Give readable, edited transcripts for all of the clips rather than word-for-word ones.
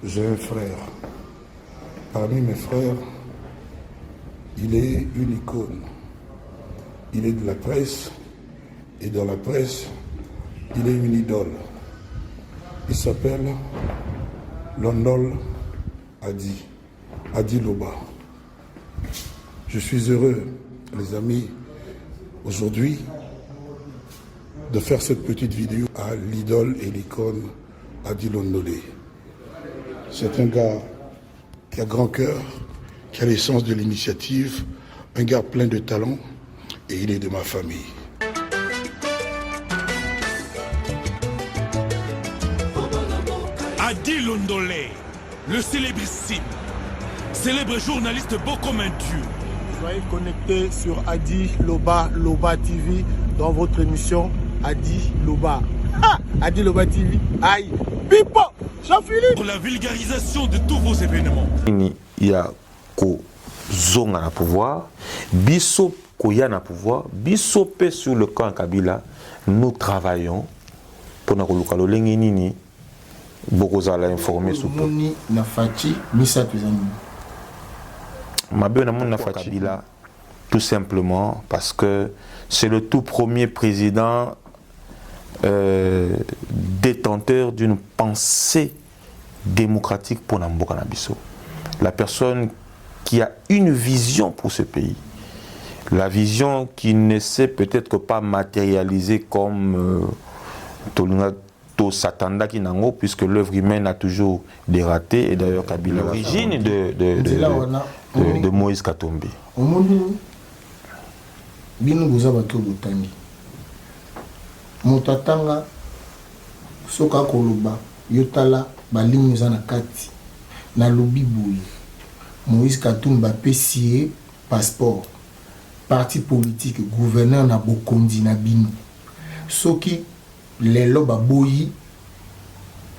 j'ai un frère. Parmi mes frères, il est une icône. Il est de la presse, et dans la presse, il est une idole. Il s'appelle Londol Adi Loba. Je suis heureux, les amis, aujourd'hui, de faire cette petite vidéo à l'idole et l'icône Adi Londolé. C'est un gars qui a grand cœur, qui a l'essence de l'initiative, un gars plein de talent, et il est de ma famille. Adi Londolé, le célébrissime, célèbre journaliste beau comme un dieu. Soyez connectés sur Adi Loba TV dans votre émission Adi Loba. Adi Loba TV. Aïe, Pipo, Jean-Philippe. Pour la vulgarisation de tous vos événements. Il y a Zonga na pouvoir, Bisso Koya na pouvoir, Bisso P sur le camp Kabila, nous travaillons pour nous recolorer l'engini. Beaucoup à l'informer sur tout. Kabila, tout simplement parce que c'est le tout premier président détenteur d'une pensée démocratique pour Namboka Nabiso. La personne qui a une vision pour ce pays. La vision qui ne s'est peut-être pas matérialisée comme Satanda qui nango, puisque l'œuvre humaine a toujours des ratés, et d'ailleurs Kabila l'origine de Moïse Katumbi. Motatanga soka koloba yotala balingi za na kati na lobi boye Moïse Katumbi pesie passeport parti politique gouverneur na bokondi na bino soki lelo baboyi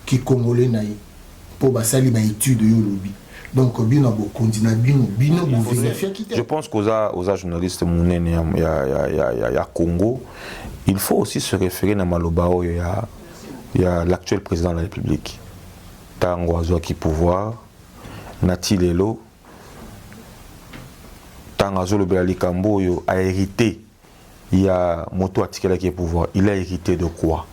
ki congolais na ye po basali ba étude yo lobi. Donc, je pense qu'aux journalistes il y a Congo, il faut aussi se référer à Malobao, il y a l'actuel président de la République, Tango Azouaki pouvoir, Nati Lelo, Tango Azoulo Belali Kambo a hérité, il y a Moto Atikela qui est pouvoir, il a hérité de quoi?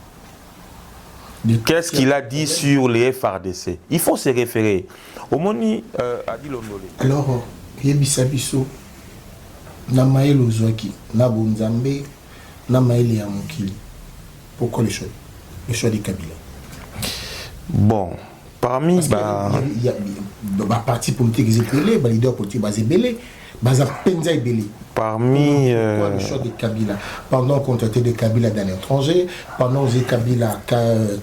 Qu'est-ce qu'il a dit sur les FRDC? Il faut se référer. Omoni Adi Londolé. Alors, Yebisa Biso, Namaël Ozouaki, Nabonzambe, Namaël Yamokili. Pourquoi le choix? Le choix des Kabila. Bon, parmi. Il y a des partis politiques zébélés, des leaders politiques zébélés, parmi le choix de Kabila. Pendant qu'on traitait de Kabila d'un étranger, pendant que Kabila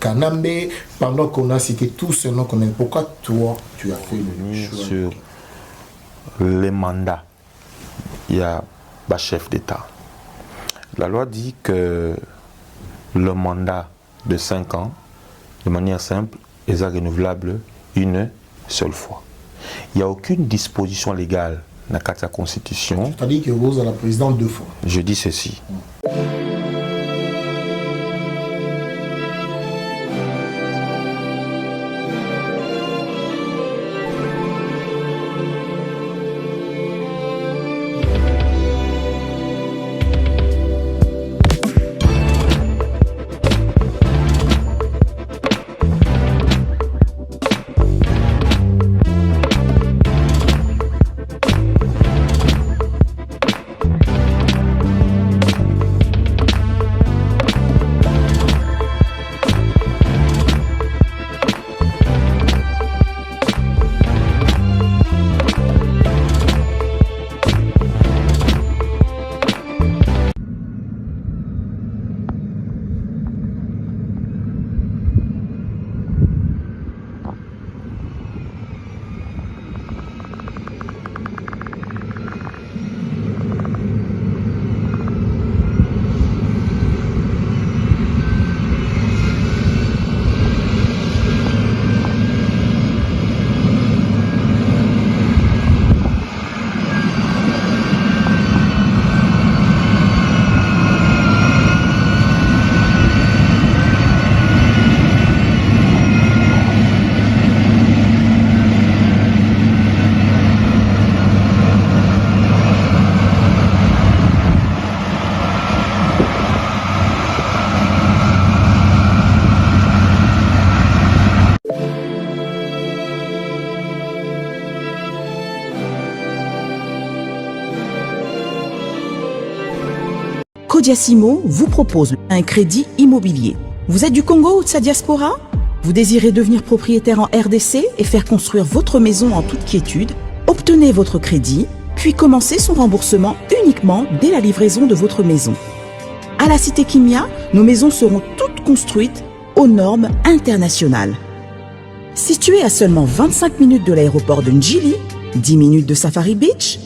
Kanambe, pendant qu'on a cité tous ces noms qu'on aime. Pourquoi toi tu as fait le choix sur les mandats? Il y a un chef d'État. La loi dit que le mandat de 5 ans, de manière simple, est renouvelable une seule fois. Il n'y a aucune disposition légale dans la Constitution. C'est-à-dire que vous êtes la présidente 2 fois. Je dis ceci. Codiasimo vous propose un crédit immobilier. Vous êtes du Congo ou de sa diaspora? Vous désirez devenir propriétaire en RDC et faire construire votre maison en toute quiétude? Obtenez votre crédit, puis commencez son remboursement uniquement dès la livraison de votre maison. À la Cité Kimia, nos maisons seront toutes construites aux normes internationales. Située à seulement 25 minutes de l'aéroport de Njili, 10 minutes de Safari Beach,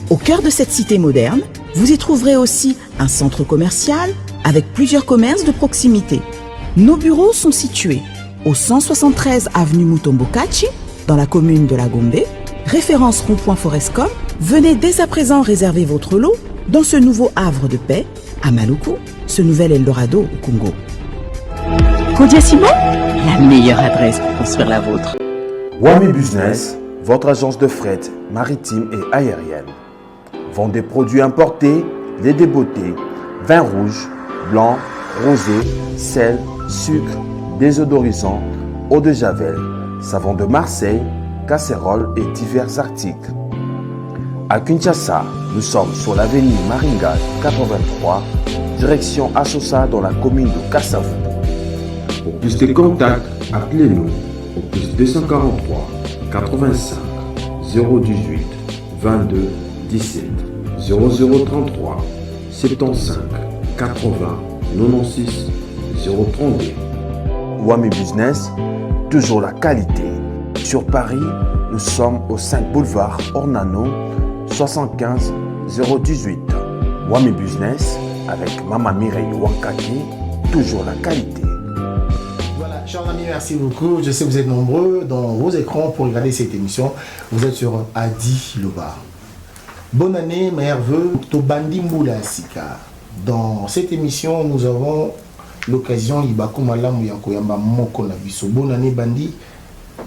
au cœur de cette cité moderne, vous y trouverez aussi un centre commercial avec plusieurs commerces de proximité. Nos bureaux sont situés au 173 avenue Mutombokachi, dans la commune de La Gombe, référence rond-point Forescom. Venez dès à présent réserver votre lot dans ce nouveau havre de paix à Maluku, ce nouvel Eldorado au Congo. Codiasimo, la meilleure adresse pour construire la vôtre. Wami Business, votre agence de fret maritime et aérienne. Vend des produits importés, lait de beauté, vin rouge, blanc, rosé, sel, sucre, désodorisant, eau de javel, savon de Marseille, casseroles et divers articles. À Kinshasa, nous sommes sur l'avenue Maringa 83, direction Assosa dans la commune de Kassavu. Pour plus de contacts, appelez-nous au plus 243 85 018 22 17 0033 75 80 96 032. Wami Business, toujours la qualité. Sur Paris, nous sommes au 5 boulevard Ornano 75 018. Wami Business avec Mama Mireille Wankaki, toujours la qualité. Voilà, chers amis, merci beaucoup. Je sais que vous êtes nombreux dans vos écrans pour regarder cette émission. Vous êtes sur Adi Loba. Bonne année, meilleurs vœux, Tobandi Mboula Sika. Dans cette émission, nous avons l'occasion Ibako Malamu Yankoyamba Moko Nabiso. Bonne année, Bandi.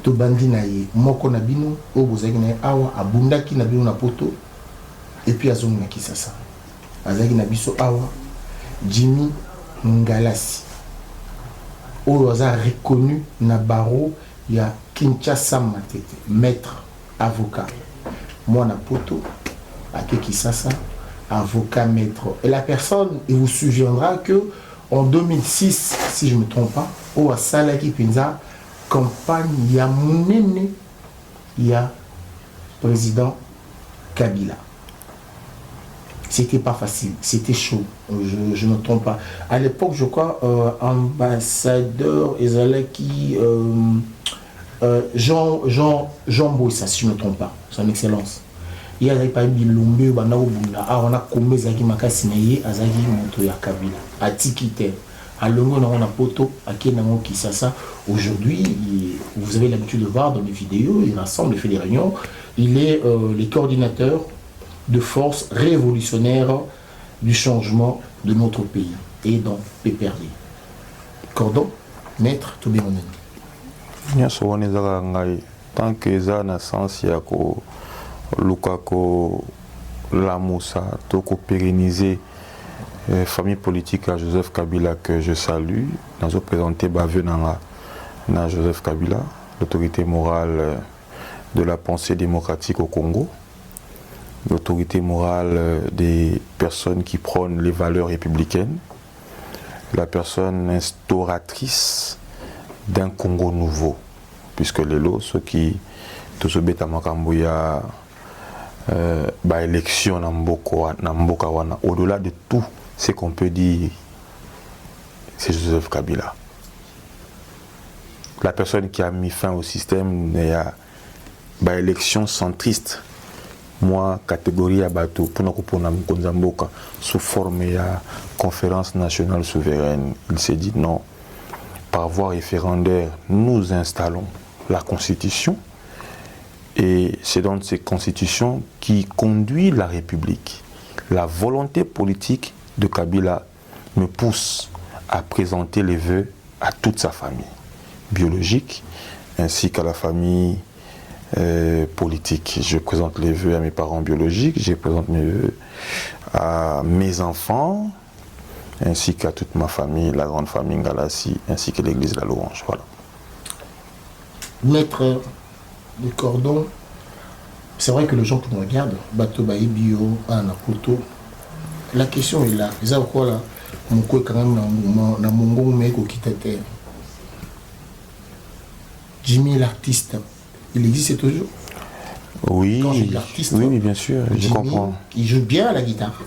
Tobandi Naye. Moko Nabino, Obozagi Naye Awa, Abundaki Nabino Napoto, et puis Azong Nakisasa. Azagi Nabiso Awa, Jimmy Ngalasi. Oyoza reconnu Nabaro, il y a Kinshasa Matete, maître, avocat. Moi Napoto, Akekisasa, avocat maître. Et la personne, il vous souviendra que en 2006, si je ne me trompe pas, au Salaki Pinza, campagne, il y a Mounene, il y a président Kabila. C'était pas facile, c'était chaud, je ne me trompe pas. À l'époque, je crois, ambassadeur Ezalaki, Jean Boissa, si je ne me trompe pas, son excellence. Il y a pas bilombe bana obunda on a comme zaki makasi naye azaki moto ya Kabila atikite alongo na poto akena ngo Kisasa. Aujourd'hui, vous avez l'habitude de voir dans les vidéos, il rassemble, il fait des réunions, il est le coordinateur de forces révolutionnaires du changement de notre pays et dans PPRD. Cordon, maître Tobémonen. Tant que ça na sens ya ko Lukako Lamoussa, Toko pérenniser famille politique à Joseph Kabila que je salue. Nous avons présenté na Joseph Kabila, l'autorité morale de la pensée démocratique au Congo, l'autorité morale des personnes qui prônent les valeurs républicaines, la personne instauratrice d'un Congo nouveau, puisque les lots, ceux qui tout ce bêta makambuya élection au-delà de tout ce qu'on peut dire, c'est Joseph Kabila. La personne qui a mis fin au système, il y a élection centriste. Moi, catégorie à bateau, pour sous forme de conférence nationale souveraine, il s'est dit non, par voie référendaire, nous installons la Constitution. Et c'est dans cette constitution qui conduit la République. La volonté politique de Kabila me pousse à présenter les vœux à toute sa famille biologique ainsi qu'à la famille politique. Je présente les vœux à mes parents biologiques, je présente mes vœux à mes enfants ainsi qu'à toute ma famille, la grande famille Ngalassi, ainsi que l'église de la Louange. Voilà. Maître de Cordon, c'est vrai que les gens qui nous regardent, Bato Baïbio, Anapoto, La question est là. Ils ont quoi là? Mon quoi quand même dans mon bon mec au quitte terre. Jimmy l'artiste, il existe toujours. Oui, Quand je dis l'artiste, oui, bien sûr, je Jimmy, comprends. il joue bien à la guitare.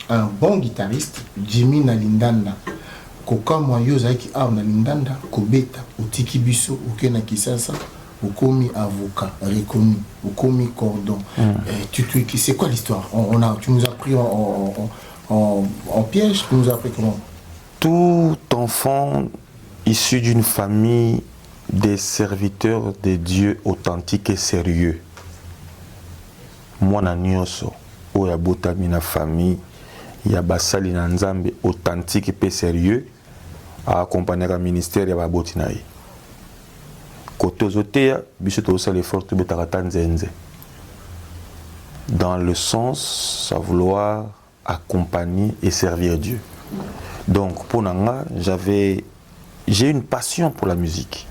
Un bon guitariste, Jimmy Nalindanda. Koka moyo zaki a Nalindanda, Kobeta, Otiki Biso, Okena Kisasa, Okomi avocat, reconnu, Okomi cordon. C'est quoi l'histoire? Tu nous as pris en piège, tu nous as pris comment? Tout enfant issu d'une famille des serviteurs de Dieu authentiques et sérieux. Moi, na nyonso, oya botami na famille, ya basali na nzambe authentique et sérieux, a accompagner le ministère ya baboti na ye. Kote ozoteya, biso tosa l'effort to betakata nzenze. Dans le sens à vouloir accompagner et servir Dieu. Donc, pour Nanga, j'ai une passion pour la musique.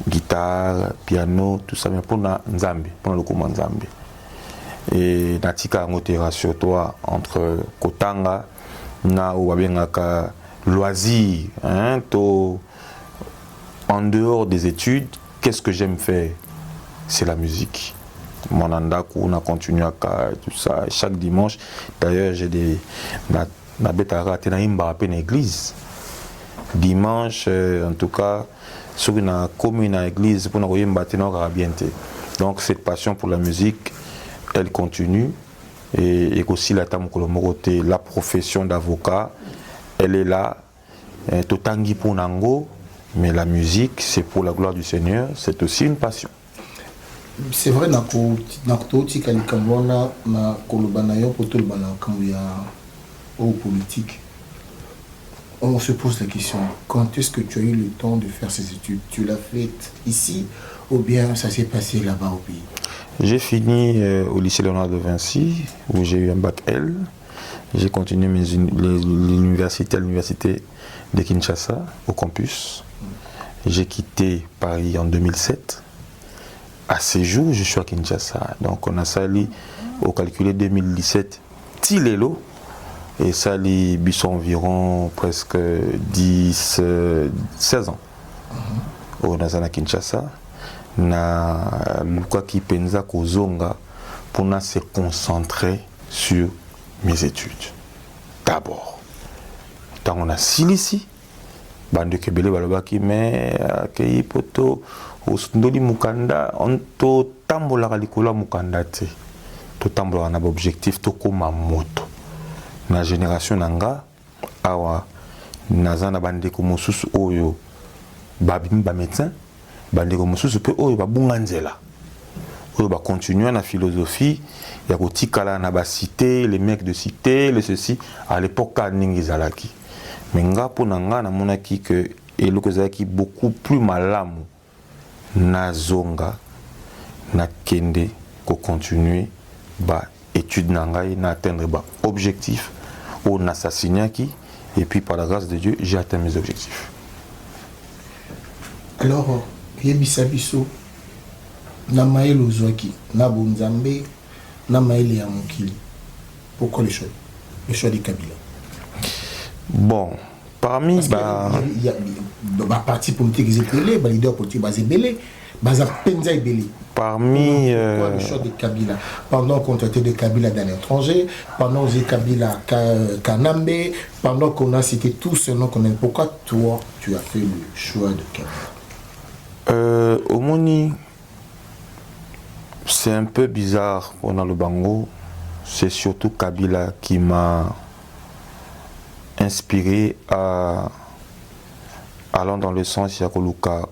Guitare, piano, tout ça, mais pour Nzambe, pour le Kouma Nzambe. Et Natika Ngotera sur toi entre Kotanga, na ou Abengaka loisir, hein, en dehors des études, qu'est-ce que j'aime faire? C'est la musique. Mon andaku, on a continué à tout ça chaque dimanche. D'ailleurs, j'ai des na betara tena imba à peine église. Dimanche, en tout cas, sur une commune à église pour nous yemba tena rabiente. Donc cette passion pour la musique, elle continue et aussi la tamkolomorote, la profession d'avocat, elle est là. Totangi pour nango, mais la musique, c'est pour la gloire du Seigneur, c'est aussi une passion. C'est vrai, na politique. On se pose la question, quand est-ce que tu as eu le temps de faire ces études? Tu l'as fait ici ou bien ça s'est passé là-bas au pays? J'ai fini au lycée Léonard de Vinci, où j'ai eu un bac L. J'ai continué l'université à l'université de Kinshasa, au campus. J'ai quitté Paris en 2007. À ces jours, je suis à Kinshasa. Donc on a sali au calculé 2017 Tilelo. Et ça, les buissons environ presque 16 ans. Au Nazana Kinshasa, na Luka Kipenza Kozonga pour se concentrer sur mes études. D'abord, quand on a ici, bande kebele balobaki mais kei poto osundoli mukanda on to tambola likolo mukanda te. To tambola na objectif to koma moto. Na génération nanga awa nazana bandeko mosusu oyo babimi ba médecin bandeko mosusu pe oyo babunga nzela oyo ba continuer na philosophie ya kotikala na ba cité les mecs de cité les ceci à l'époque à ningizalaki mais nga pona nga na monaki que eloko zaki beaucoup plus malamu na zonga na kende ko continuer ba étude nangai na atteindre ba objectif on assassiné qui et puis par la grâce de Dieu j'ai atteint mes objectifs. Alors yebisa biso na maelo zwaki na bonzambe na maele ya mokili. Pourquoi le choix de Kabila? Bon, parmi il y a parti politique zélé, ba leader politique bazébélé, baza penza ebélé. Parmi le choix de Kabila pendant qu'on traitait de Kabila dans l'étranger, pendant que Kabila Kanambe, pendant qu'on a cité tous ces noms qu'on aime. Pourquoi toi tu as fait le choix de Kabila? Au Moni, c'est un peu bizarre pendant le Bango. C'est surtout Kabila qui m'a inspiré à allant dans le sens Yakoluka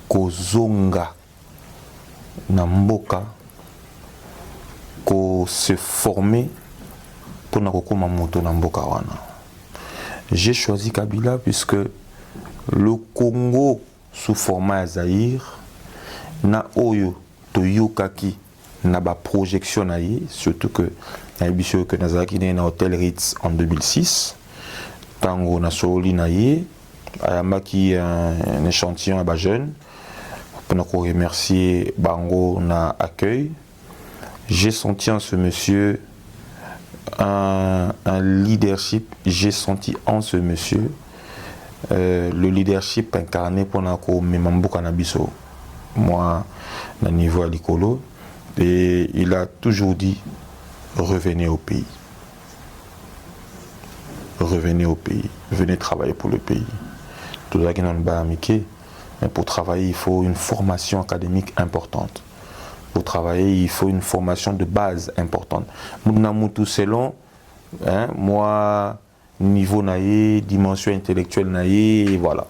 Kozonga Namboka ko se former pour nakokoma moto Namboka wana. J'ai choisi Kabila puisque le Congo sous format Zaïre na oyo toyokaki na ba projection na ye surtout que na biso que nazaki na hôtel Ritz en 2006 tango na soli na ye ayamaki un échantillon à ba jeune. Pour remercier Bango na accueil, j'ai senti en ce monsieur un leadership, j'ai senti en ce monsieur le leadership incarné pour Nako Memambo Kanabiso. Moi, à niveau à l'icolo, et il a toujours dit revenez au pays. Revenez au pays, venez travailler pour le pays. Tout ça qui n'en pas amicé, mais pour travailler, il faut une formation académique importante. Pour travailler, il faut une formation de base importante. Mounamoutou selon, moi, niveau naïe, dimension intellectuelle naïe, et voilà.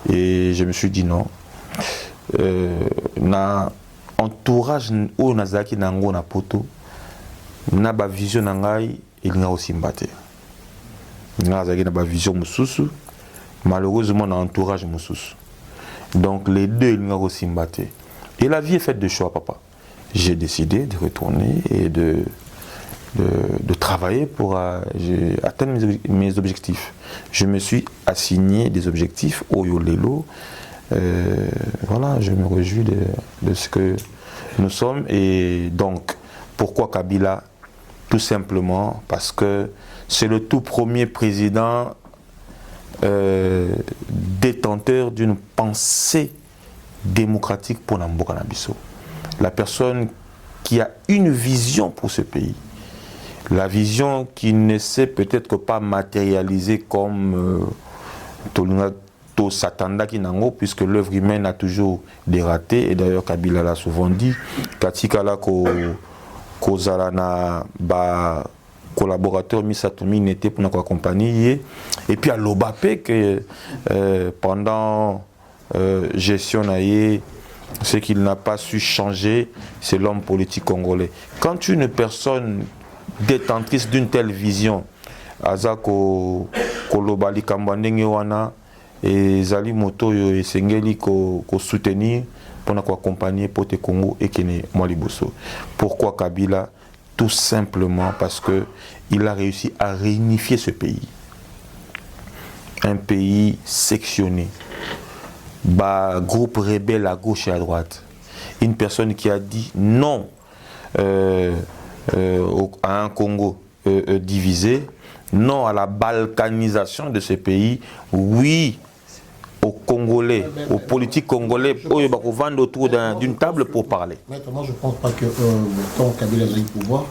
Et je me suis dit non. Na entourage où nazaki nango na poto, na ba vision nangai, il n'a aussi mbaté. Nazaki na ba vision mususu, malheureusement na entourage mususu. Donc les deux, il n'a aussi mbaté. Et la vie est faite de choix, papa. J'ai décidé de retourner et de travailler pour atteindre mes objectifs. Je me suis assigné des objectifs au Yolelo. Voilà, je me réjouis de ce que nous sommes. Et donc, pourquoi Kabila? Tout simplement parce que c'est le tout premier président détenteur d'une pensée démocratique pour Namboka Nabiso. La personne qui a une vision pour ce pays. La vision qui ne s'est peut-être pas matérialisée comme Satanda Kinango, puisque l'œuvre humaine a toujours des ratés. Et d'ailleurs, Kabila l'a souvent dit. Katikala Kozalana ba collaborateur Misatoumi n'était pour nous accompagner. Et puis à l'Obapé, que pendant gestion naïe, ce qu'il n'a pas su changer, c'est l'homme politique congolais. Quand une personne détentrice d'une telle vision, Azako Kolobali Kambandenge wana et Zali Moto et Sengeli ko soutenir pour nous accompagner pour te Congo et Kene Mwaliboso. Pourquoi Kabila? Tout simplement parce que il a réussi à réunifier ce pays. Un pays sectionné. Groupe rebelle à gauche et à droite. Une personne qui a dit non à un Congo divisé, non à la balkanisation de ce pays, oui aux Congolais, aux politiques congolais, ils vont vendre autour d'une table pour parler. Maître, moi je ne pense pas que tant Kabila a eu le pouvoir,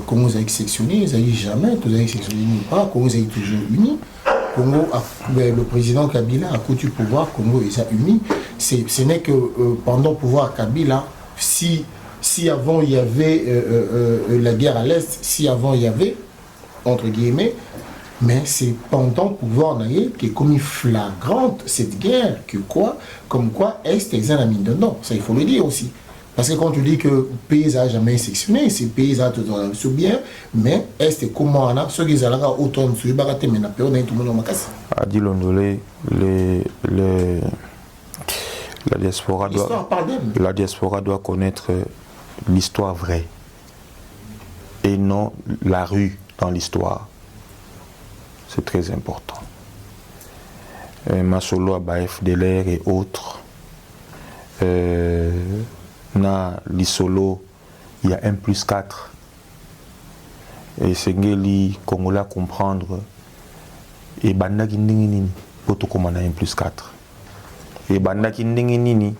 Congo a été sectionné, ils n'ont jamais, tous ont sectionné nulle part, Congo a été toujours uni. Congo le président Kabila a coûté le pouvoir, Congo les a unis. Ce n'est que pendant le pouvoir Kabila, si avant il y avait la guerre à l'Est, si avant il y avait, entre guillemets, mais c'est pendant le pouvoir qui est commis flagrante cette guerre, que quoi, comme quoi Est est un ami dedans. Ça il faut le dire aussi. Parce que quand tu dis que le pays n'a jamais sectionné, c'est le pays a tout bien, mais Est est comment on a, ceux qui ont autant de baraté, mais tout le monde a cassé. A dit l'ondolé, la diaspora doit connaître l'histoire vraie et non la rue dans l'histoire. C'est très important. Masolo à FDLR et autres. Na l'isolo, il y a 1+4. Et c'est Ngeli Congolais à comprendre. Et Banda Kindingini, poto komana 1+4. Et Banda Kindingini,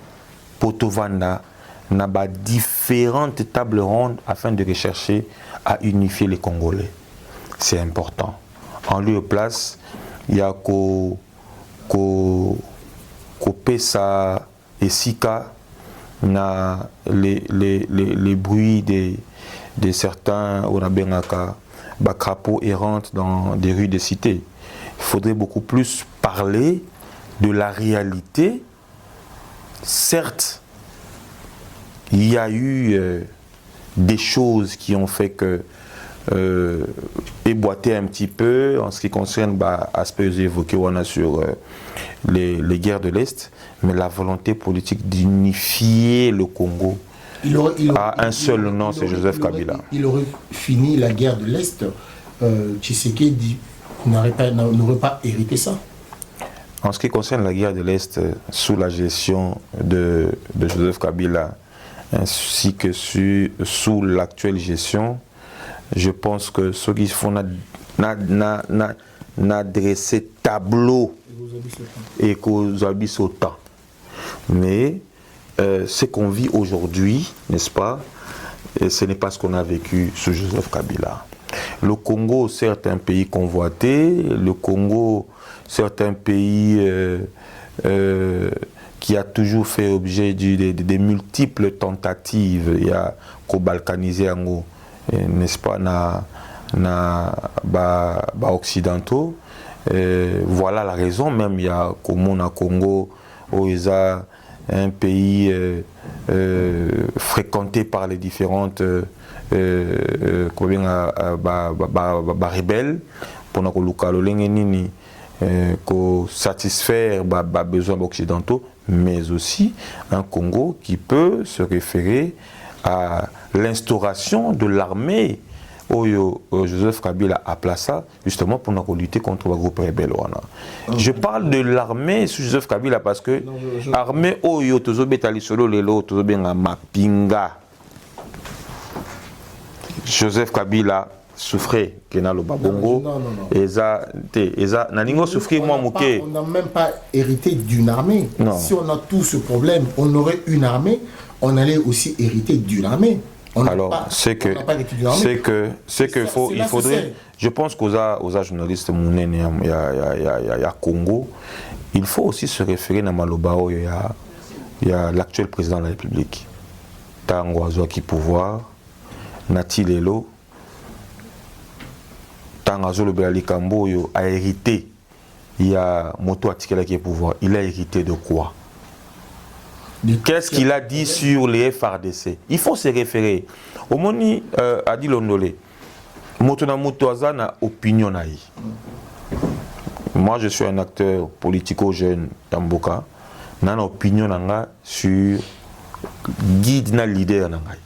poto Vanda, n'a pas différentes tables rondes afin de rechercher à unifier les Congolais. C'est important. En lieu et place, il y a Pesa et Sika, na les bruits de certains crapauds errants dans des rues des cités. Il faudrait beaucoup plus parler de la réalité. Certes, il y a eu des choses qui ont fait que éboîter un petit peu en ce qui concerne aspects évoqués sur les guerres de l'Est, mais la volonté politique d'unifier le Congo a un seul nom, c'est Joseph Kabila. Il aurait fini la guerre de l'Est, Tshisekedi n'aurait pas hérité ça. En ce qui concerne la guerre de l'Est, sous la gestion de Joseph Kabila, ainsi que sous l'actuelle gestion, je pense que ceux qui font n'a dressé tableau et qu'aux habits autant. Mais ce qu'on vit aujourd'hui, n'est-ce pas, et ce n'est pas ce qu'on a vécu sous Joseph Kabila. Le Congo, certes, un pays convoité, le Congo, certes, un pays qui a toujours fait objet des multiples tentatives. Il y a qu'au balkaniser, n'est-ce pas, occidentaux. Voilà la raison, même il y a comme au Congo, où il y a un pays fréquenté par les différentes rebelles pour satisfaire les besoins occidentaux, mais aussi un Congo qui peut se référer à l'instauration de l'armée Joseph Kabila a placé justement pour lutter contre le groupe rebelle. Je parle de l'armée sous Joseph Kabila parce que l'armée Oyo Tozobetali Solo Lelo Tozobenga Mapinga. Joseph Kabila souffrait que dans le Babongo. On n'a même pas hérité d'une armée. Non. Si on a tout ce problème, on aurait une armée, on allait aussi hériter d'une armée. Alors, c'est que il faudrait, je pense qu'aux journalistes il y a Congo, il faut aussi se référer à Malobao, il y a l'actuel président de la République, Tango qui pouvoir, Nati Lelo, Tangazo Lobelali Kambo a hérité, il y a Moto Atikela qui est pouvoir, il a hérité de quoi? Qu'est-ce qu'il a dit sur les FRDC? Il faut se référer. Au moni a dit l'ondolé. Motona Motoaza n'a opinion naï. Moi, je suis un acteur politico-jeune Tamboka. N'a opinion nanga sur guide na leader nangai.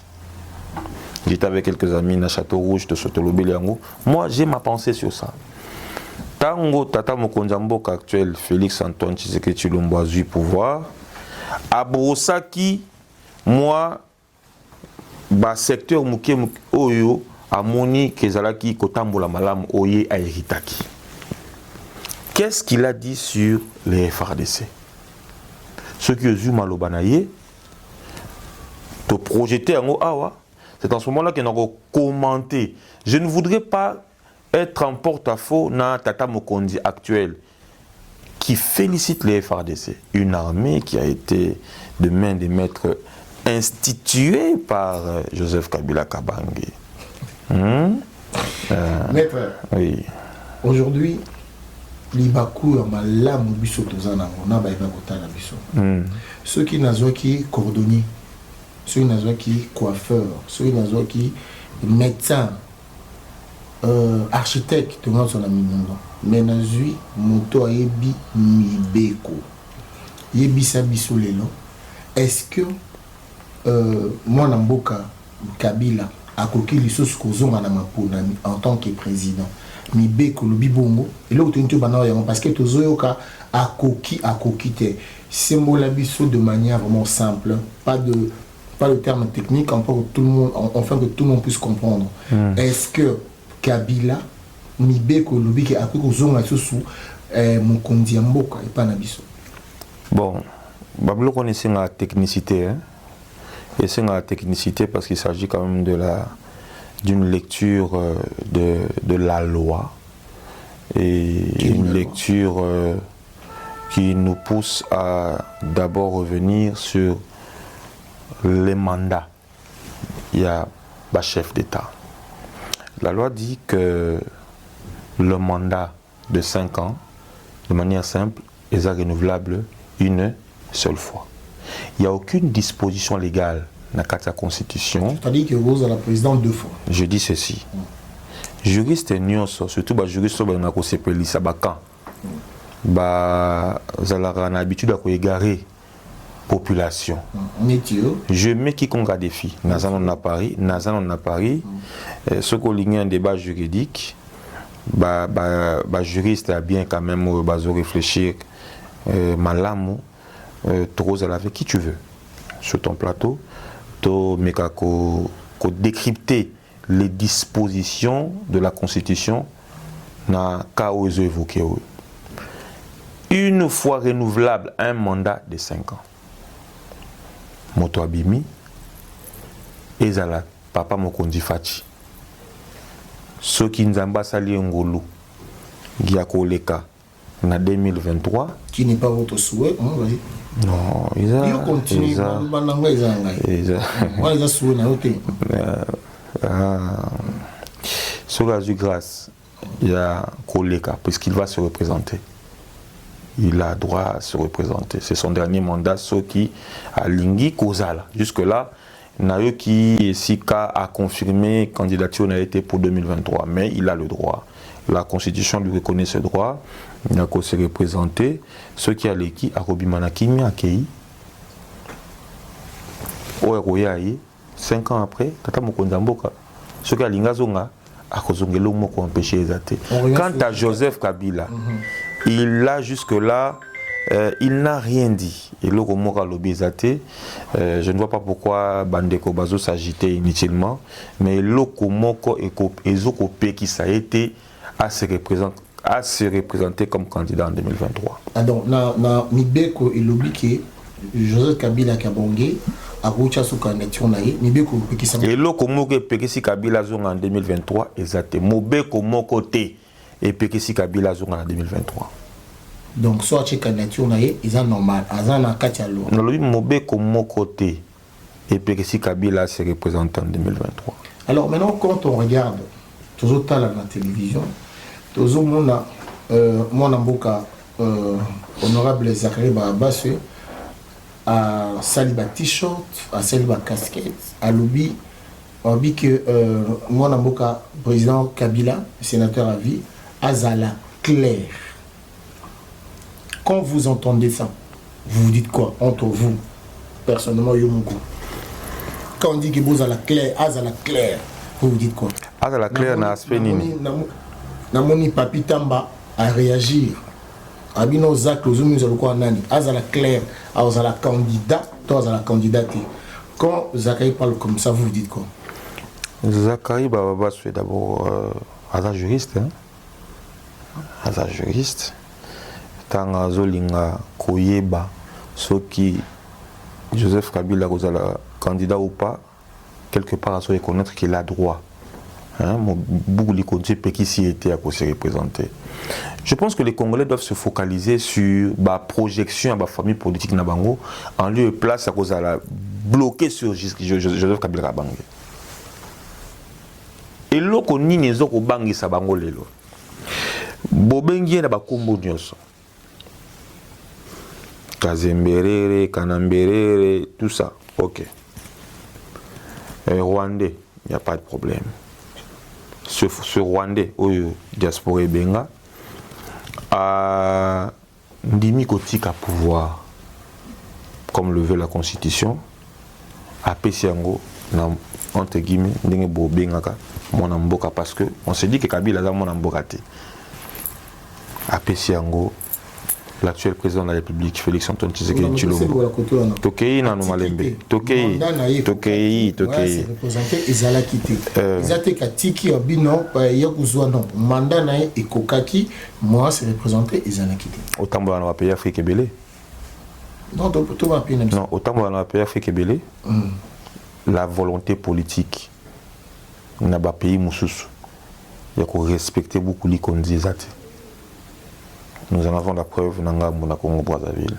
J'étais avec quelques amis na Château Rouge de Sotolobeliango. Moi, j'ai ma pensée sur ça. Tango Tata Mokonzamboka actuel, Félix Antoine Tshisekedi Tshilombo a eu pouvoir. À Brosaki, moi, secteur Mouké Oyo, à Moni Kezalaki, Kotambola Malam, Oye, à Eritaki. Qu'est-ce qu'il a dit sur les FRDC? Ce que Zu Malobanaye, te projeter en Awa, c'est en ce moment-là qu'il a commenté. Je ne voudrais pas être en porte-à-faux dans Tata Mokondi actuel, qui félicite les FRDC, une armée qui a été de main des maîtres instituée par Joseph Kabila Kabange. Maître, oui. Aujourd'hui, Libakou Malam Biso Tozana, on a ceux qui n'ont qui cordonnier, ceux qui n'ont qui coiffeur, ceux qui n'ont qui médecin, architecte, tout le monde son ami. Mais nazui moto ayebi mibeko yebisa biso lelo. Est-ce que moi Namboka Kabila akoki lisusu kozonga na maponami en tant que président mibeko lobi bongo et là utonto bana yango parce que tozoyoka akoki te symbole biso de manière vraiment simple, pas le terme technique enfin que tout le monde puisse comprendre. Est-ce que Kabila Mibeko lobi ki après kozonga susu Mokondi ya mboka et pas na biso? Bon, Bablo connaissait la technicité, hein? Et c'est la technicité parce qu'il s'agit quand même d'une lecture de la loi et une lecture qui nous pousse à d'abord revenir sur les mandats. Il y a le chef d'État. La loi dit que le mandat de 5 ans, de manière simple, est renouvelable une seule fois. Il n'y a aucune disposition légale dans la Constitution. C'est-à-dire que vous êtes la présidente 2 fois. Je dis ceci. Juriste nyonso, surtout les juristes qui ont été lisabakan, ils ont l'habitude d'égarer la population. Je mets quiconque à défi. Nazanon à Paris, ce qu'on ligne un débat juridique. Juriste a bien quand même réfléchir malamu trop avec qui tu veux sur ton plateau to décrypter les dispositions de la Constitution n'a qu'à évoquer. Une fois renouvelable, un mandat de 5 ans. Moto Abimi, Ezala, Papa Mokondi Fachi. Ceux qui nous ambassali Ngolu, Giako Leka, en 2023. Qui n'est pas votre souhait, vas-y. Non, ils ont continué. Sur la grâce, il y a Koleka, puisqu'il va se représenter. Il a droit à se représenter. C'est son dernier mandat, ce qui a Lingui Kozala. Jusque-là, Nayoki Sika a confirmé candidature n'a été pour 2023, mais il a le droit. La Constitution lui reconnaît ce droit. Il n'a qu'à se représenter. Ce qui a l'équipe, à Robimanakimi, à Kei. Oeroyaï, 5 ans après, Tata Mokondamboka. Ce qui a Lingazonga, à Kozongelo Moko empêché les athées. Quant à Joseph Kabila, il a jusque-là, il n'a rien dit. Et le Romora Lobezate, je ne vois pas pourquoi Bandeko Bazo s'agitait inutilement, mais le Komoko et Ezokopé qui ça a été à se représenter comme candidat en 2023. Alors, na Mibeko et Lobike, Joseph Kabila Kabongé, à Roucha sous candidature naïe, Mibeko Pekisa. Et le Komoko Pekisi Kabila Zong en 2023, exact. Mobeko Mokote et Pekisi Kabila Zong en 2023. Donc, soit tu candidature naïe, ils sont normal. Azan a Katialo. Non, le Mobeko Mokote et Pekisi Kabila se représentent en 2023. Alors, maintenant, quand on regarde, toujours à la télévision, toujours mon amboka honorable Zachary Barabas à Saliba t-shirt, à Saliba casquette, à Loubi, on dit que mon amboka président Kabila, sénateur à vie, Azala clair. Quand vous entendez ça, vous vous dites quoi entre vous, personnellement, Yomungu? Quand on dit que vous Azala clair, vous vous dites quoi? Azala clair n'a aspect nini. Namoni Papi Tamba à réagir. Abino Zak, le zoom, nous allons quoi nani. Azala clair, Azala candidat, toi Azala candidate. Quand Zachary parle comme ça, vous vous dites quoi? Zachary Bababa, c'est d'abord Azala juriste. Azala juriste. Tanga Zolinga Koyeba, ceux qui Joseph Kabila, candidat ou pas, quelque part à se reconnaître qu'il a droit. Beaucoup de Pekisi était à se représenter. Je pense que les Congolais doivent se focaliser sur la projection de la famille politique Nabango en lieu et place à cause de la bloquer sur Joseph Kabila Bangé. Et là, on n'y n'est pas Bangi Sabango Lelo. Bobengi na bakombo nyoso. Kazemberere, Kanamberere, tout ça. Ok. Rwandais, il n'y a pas de problème. Ce Rwandais, diaspora Benga, a Ndimi Kotika pouvoir, comme le veut la Constitution, à Pessiango, entre guillemets, Ndenge Bengaka, mon amboka, parce que on se dit que Kabila a mon ambokate. À Pessiango, l'actuel président de la République, Félix Antoine Tshisekedi Tshilombo. Tokei na Malembe. Tokei. Représenté Ezala quitté. Ezate Katiki Abino Yakuzwa non. Mandat na e Kokaki, moi c'est représenté Ezala quitté. Autant on va payer Afrique Belé. Non, tout va payer. Non, autant on va payer Afrique Belé. La volonté politique n'a pas pays Moussous. Il y a qu'on respecter beaucoup les conditions. Nous en avons la preuve dans le Congo-Brazzaville.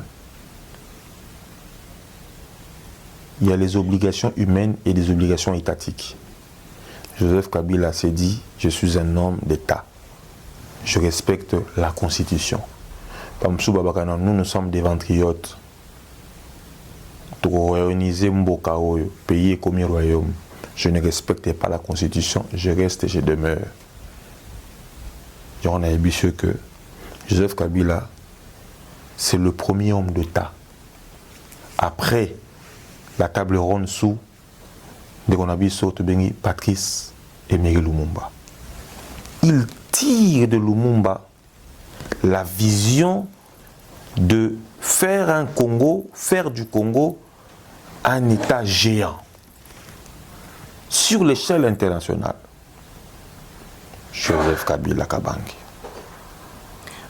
Il y a les obligations humaines et les obligations étatiques. Joseph Kabila s'est dit, je suis un homme d'État. Je respecte la Constitution. Nous sommes des ventriotes. Pour réuniser Mboka, pays comme royaume. Je ne respecte pas la Constitution, je reste et je demeure. On a ambitieux que Joseph Kabila, c'est le premier homme d'État. Après la table ronde sous Patrice Emery Lumumba. Il tire de Lumumba la vision de faire du Congo un État géant. sur l'échelle internationale, Joseph Kabila Kabangi.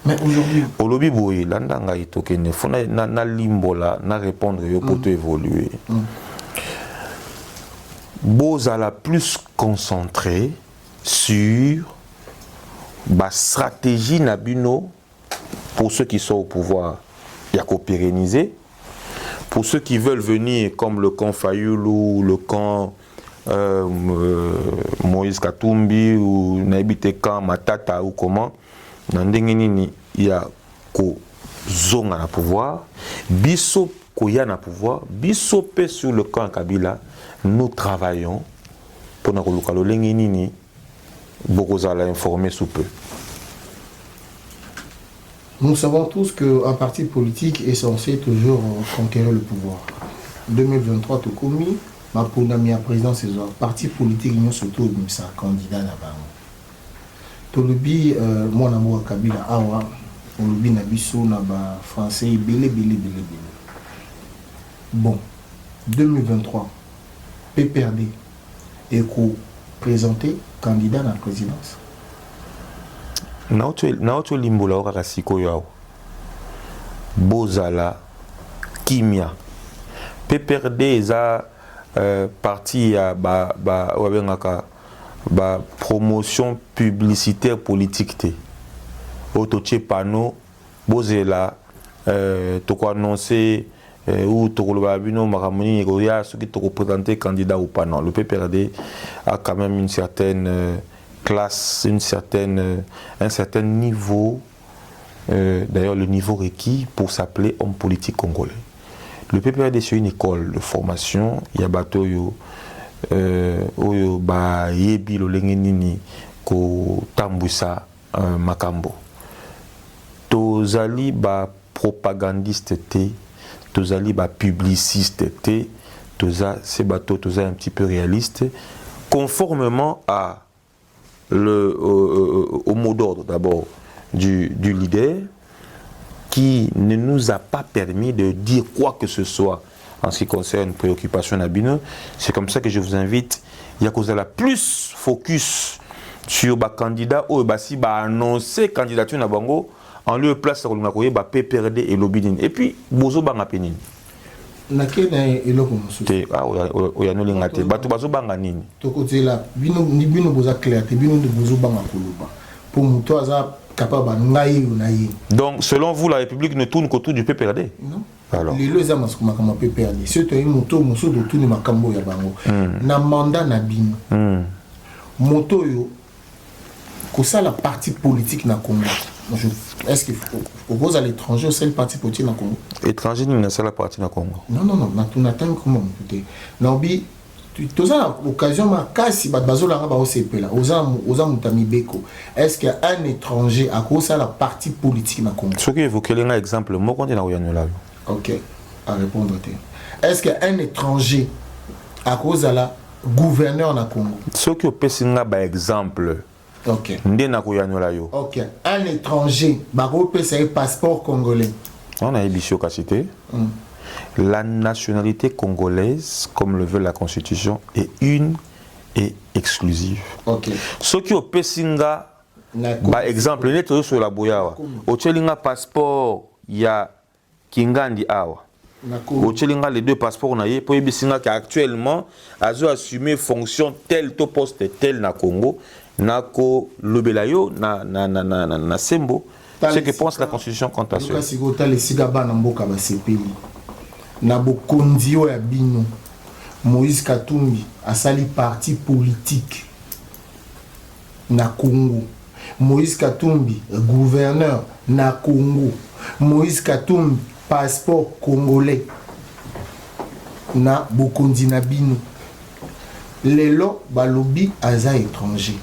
Mais aujourd'hui, au lobby boy landanga itokene faut na limbola na répondre yo pour évoluer. Bozala plus concentré sur la stratégie nabino pour ceux qui sont au pouvoir, il y a qu'à pérenniser. Pour ceux qui veulent venir comme le camp Fayoulou, le camp Moïse Katumbi ou Naibite camp Matata ou comment, il y a qu'au zonga na pouvoir, biso koya na pouvoir, biso pe sur le camp Kabila, nous travaillons pour na kolukalo lenginini bokozala informer sous peu. Nous savons tous qu'un parti politique est censé toujours conquérir le pouvoir. 2023, tout commis, ma ponami à président César, parti politique, nous surtout, ça candidat là-bas. Tout le bi, mon amour Kabila, awa, on le bi nabiso, naba français, belé. Bon, 2023, PPRD est présenté candidat à la présidence. Naoto limbola okaka sikoyo awo bozala kimia PPRD eza parti ya wabengaka promotion publicitaire politique te otoche pano bozela toko annoncer ou tokoloba bino makamoni ekoya soki toko présenter candidat ou pas. Non, le PPRD a quand même une certaine classe, un certain niveau, d'ailleurs le niveau requis pour s'appeler homme politique congolais. Le PPRD c'est une école de formation, il y a bateau yo ba yebi lo lengenini ko tambusa makambo. Tozali ba propagandiste te, tozali ba publiciste te, toza ces bateaux toza un petit peu réaliste conformément à au mot d'ordre d'abord du leader qui ne nous a pas permis de dire quoi que ce soit en ce qui concerne préoccupation Nabino. C'est comme ça que je vous invite, il y a cause la plus focus sur le candidat ou si annoncer candidature na bango en lieu place de PPRD et Lobidin et puis bozo banga penine. Nakene eloko mususu oya no linga te bato bazobanga nini tokozela bino boza clair te bino bozobanga koloba pour muto aza capable ngai na ye. Donc selon vous la République ne tourne qu'autour du PPRD? Non. Alors lelo eza makambo PPRD surtout muto mususu de tourne makambo ya bango na mandat na bino moto yo kosala parti politique na Congo. Est-ce qu'il faut à l'étranger ou c'est le parti politique dans le Congo? Étranger, nous sommes la partie dans le Congo. Non, on attend comment? Nabi, tu as l'occasion, ma casse, si tu as est-ce qu'il y a un étranger à cause de la partie politique dans le Congo? Ce qui évoque un exemple, moi, quand on a ok, à répondre. Est-ce qu'il y a un étranger à cause de la gouverneur dans le Congo? Ce qui est un exemple. Ok. Ok. Un étranger, c'est un passeport congolais. On a ébiché au cité. La nationalité congolaise, comme le veut la Constitution, est une et exclusive. Ok. Ce qui au Pessinga, par exemple, il est sur la Boyawa. Au Tchelinga passeport, il y a Kingandi Awa. Au Tchelinga, les deux passeports, on a eu pour Ebisinga qui actuellement a assumé fonction telle to poste tel na Congo. Nako lobelayo na sembo ce que pense la Constitution quant à ça. Kasi gota le sigaba na mboka ba sepeli na bokondio ya bino Moïse Katumbi asali parti politique na Congo. Moïse Katumbi gouverneur na Congo. Moïse Katumbi passeport congolais na bokondi na bino. Lelo balobi aza étranger.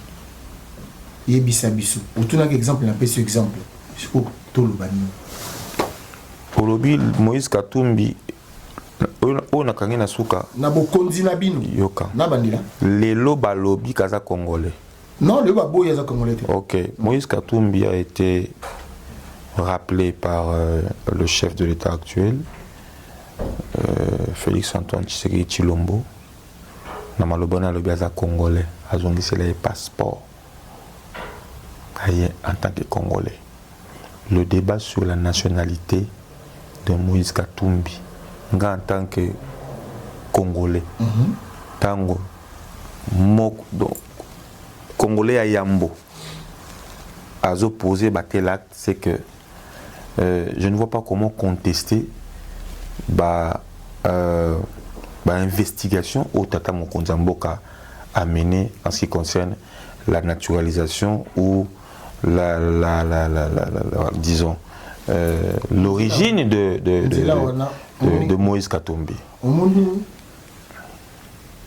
Yebisabisu. Autant exemple, on appelle ce exemple. C'est pour tout le bani. Olobi Moïse Katumbi, on a kangé na souka. Na bokondi na bino. Yoka. Na bandila. Lelo balobi kaza congolais. Non, le babo yaza congolais. Ok. Moïse Katumbi a été rappelé par le chef de l'État actuel, Félix Antoine Tshisekedi Tshilombo, na malobana le biaza congolais azongisela le passeport en tant que congolais. Le débat sur la nationalité de Moïse Katumbi en tant que congolais tango moko donc congolais à Yambo a opposé batel acte, c'est que je ne vois pas comment contester investigation au Tata Mokonzi Mboka a mené en ce qui concerne la naturalisation ou disons l'origine de Moïse Katumbi.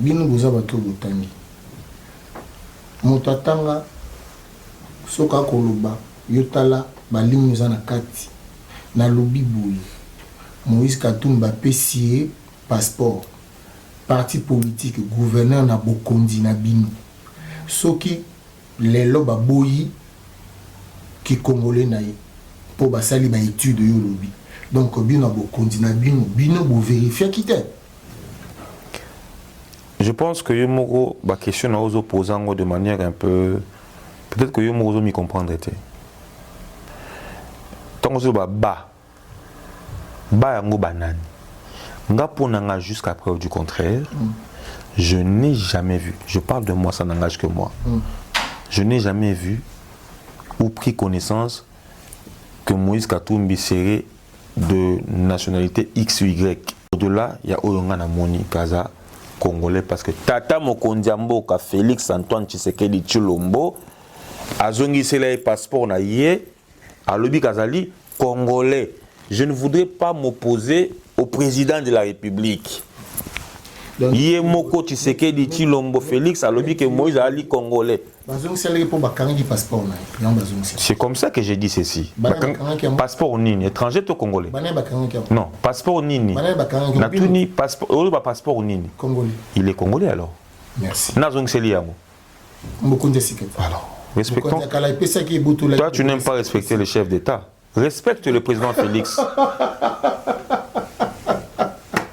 Bino boza bato botangi motatanga soka koloba yotala balingi za na kati na lobi boye Moïse Katumbi apesi passeport parti politique gouverneur na bokondi na bino soki lelo baboyi ki congolais na ye po basali ba étude yo lobi donc bino bokondi na bino bo vérifier kite. Je pense que Yomoro va questionner aux opposants de manière un peu. Peut-être que Yomoro m'y comprendre. Tant que ba yango banane. Nga ponanga jusqu'à preuve du contraire. Je n'ai jamais vu. Je parle de moi, ça n'engage que moi. Je n'ai jamais vu ou pris connaissance que Moïse Katumbi serait de nationalité X ou Y. Au-delà, il y a Oyonga Moni Kaza. Congolais parce que Tata Mokonzi Mboka Félix Antoine Tshisekedi Tshilombo azongisela passeport na ye alobi kazali congolais. Je ne voudrais pas m'opposer au président de la République. Yé moko Tshisekedi Tshilombo Félix alobi que Moïse ali congolais. C'est comme ça que j'ai dit ceci. Passeport nini étranger to congolais. Non, passeport nini. Natuni passeport passeport nini. Congolais. Il est congolais alors. Merci. Nazong Seliamo. Alors, respectons. Toi tu n'aimes pas respecter le chef d'État. Respecte le président Félix.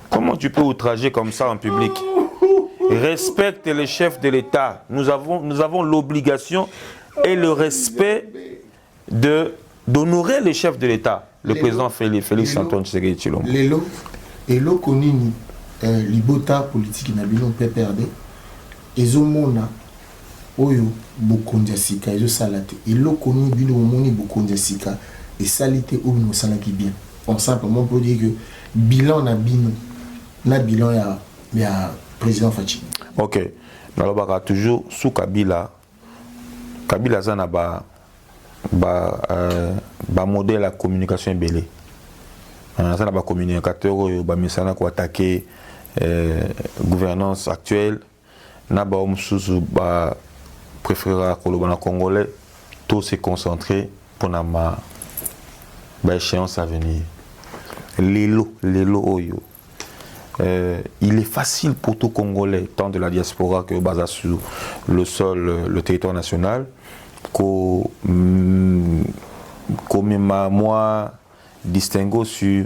Comment tu peux outrager comme ça en public? Respecte les chefs de l'État. Nous avons l'obligation et le respect d'honorer les chefs de l'État. Le président Félix Antoine Tshisekedi Tshilombo. Lelo konini libota politique na bino PPRD ezomona oyo bokonzi sika ezo salate. Lelo konini bino moni bokonzi sika et salité ou bino salaki bien. On simplement peut dire que bilan na bino na bilan ya président Fachi. Ok. Alors, toujours sous Kabila. Kabila Zana modèle la communication belé. Zana ba communicateur ba misana ko attaquer gouvernance actuelle. Na ba omsusu ba préférer koloba na congolais tout se concentrer pour na ba échéance à venir. Lelo oyo. Il est facile pour tout Congolais, tant de la diaspora que basé sur le sol, le territoire national, qu'au moi distinguo sur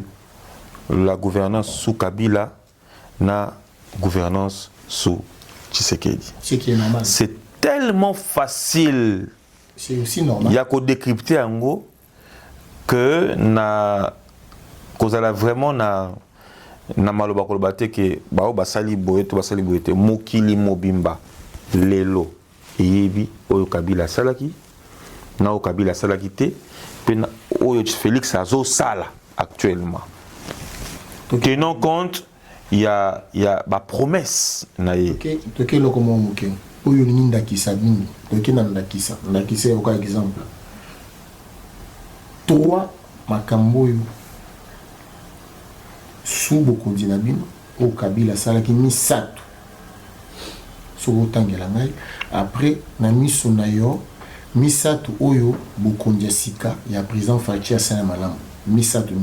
la gouvernance sous Kabila, la gouvernance sous Tshisekedi. C'est tellement facile. C'est aussi normal. Il y a qu'au décrypter en gros que vraiment na maloba kolobate ke bao basali boyete mokili mobimba lelo yebi oyo Kabila salaki na oyo Kabila salaki te pe na oyo Félix azo sala actuellement. Tenons compte il y a ba promesse na ye. Toke lokomo moke oyo ni ndakisa bini toke na ndakisa oka exemple 3 makambo yo sous bokondi na bino au Kabila salaki misato so tangela ngai après na miso na yo misato oyo bokondi sika ya président Fachi asana malamu misato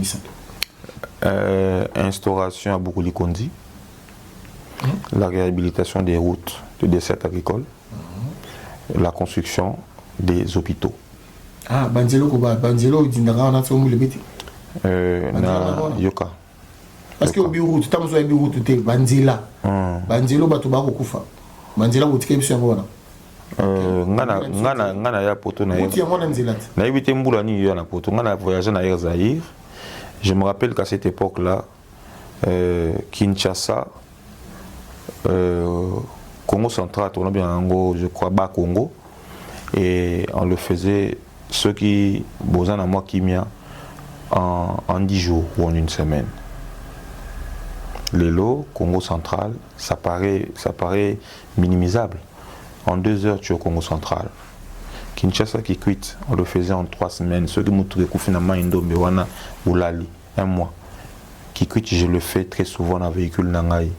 instauration à Bokoli Kondi, la réhabilitation des routes de dessertes agricoles, la construction des hôpitaux. Ah, Banzelo dindara na tsomu lebeti. Na yoka. parce que obi route tamuso obi route te banzela banzelo bato ba kokufa banzela botika biso yango wana ngana ya poto na uti yango na nzela na yebite mbula ni yo na poto ngana voyager na Zaïre. Je me rappelle qu'à cette époque-là Kinshasa Congo central, on a bien Ango, je crois bas Congo, et on le faisait ceux qui besoin à moi qui m'y a en 10 jours ou en une semaine. Les lots, Congo central, ça paraît minimisable. En 2 heures, tu es au Congo central. Kinshasa qui quitte, on le faisait en 3 semaines. Ceux qui m'ont trouvé finalement Indombewana ou Lali, 1 mois. Qui quitte, je le fais très souvent en véhicule Nangaï.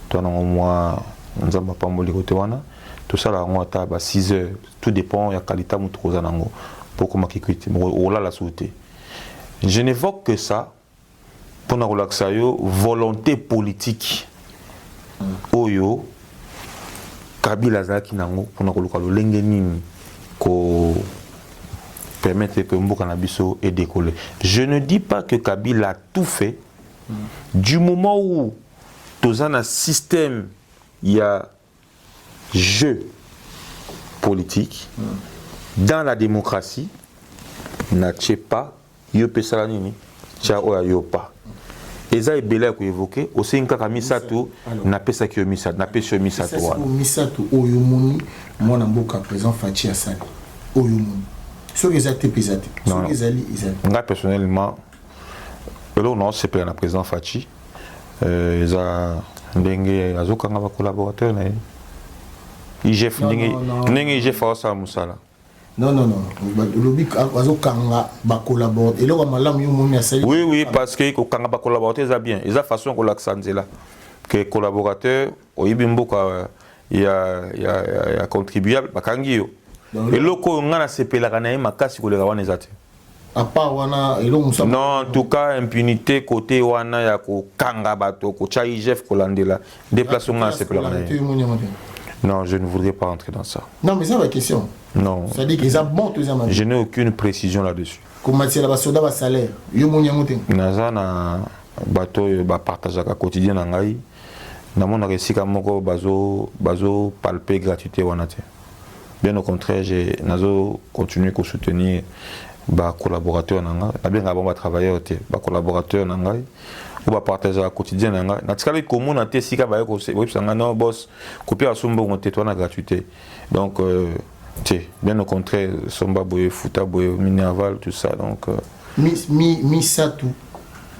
Toi, non, moi, on n'a pas de wana. Tout ça, là, on a 6 heures. Tout dépend de la qualité de notre pour comment qui quitte. On a la sauté. Je n'évoque que ça pour nous relaxer, volonté politique. Oyo, Kabila Zaki Nango, pour nous relaxer, l'engenine qu'on permette que Mboka Nabiso ait décollé. Je ne dis pas que Kabila a tout fait. Du moment où dans un système, il y a jeu politique, dans la démocratie, n'a pas, il peut ça nini, ciao yo pas. Et ça est belé à évoquer, aussi une carte misato, n'a pas ça qui est misato, n'a pas ça misato. Misato oyomoni, moi n'a pas présent Fachi Assad, oyomoni. Sur les actes pesate, sur les alliés, moi personnellement, là on a c'est plein à présent Fachi, ils ont dengue azokanga ba collaborateur na IGF ndenge IGF fa musala. Non, le azokanga ba collaborateur et là malamu yo moni asali. Oui, parce que kokanga ba collaborateur ça bien, ils a façon ko l'accenzela que collaborateur au ibimboka il y a contribuable bakangi yo. Et loko ngana sepela kana makasi ko le rawana ezate. À part wana non, en tout cas impunité côté wana ya ko kanga bato ko cha IGF ko landela déplacement c'est pas. Non, je ne voudrais pas entrer dans ça. Non, mais c'est la question. Non. Ça dit qu'ils ont bon tout ça. Je n'ai aucune précision là-dessus. Comment c'est la soda ba salaire. Yo moni amote. Naza na bato ba partager ka quotidien na ngai. Na mona resika moko bazo palper gratuité wana te. Bien au contraire, j'ai nazo continuer à soutenir ba collaborateur nanga bien ba travailleur te ba collaborateur nanga ou ba partager au quotidien nanga na tikali commun na te sika ba ko se sanga no boss copier asombo ngote toi na gratuité donc bien au contraire somba boye futa boye minerval tout ça donc mi satu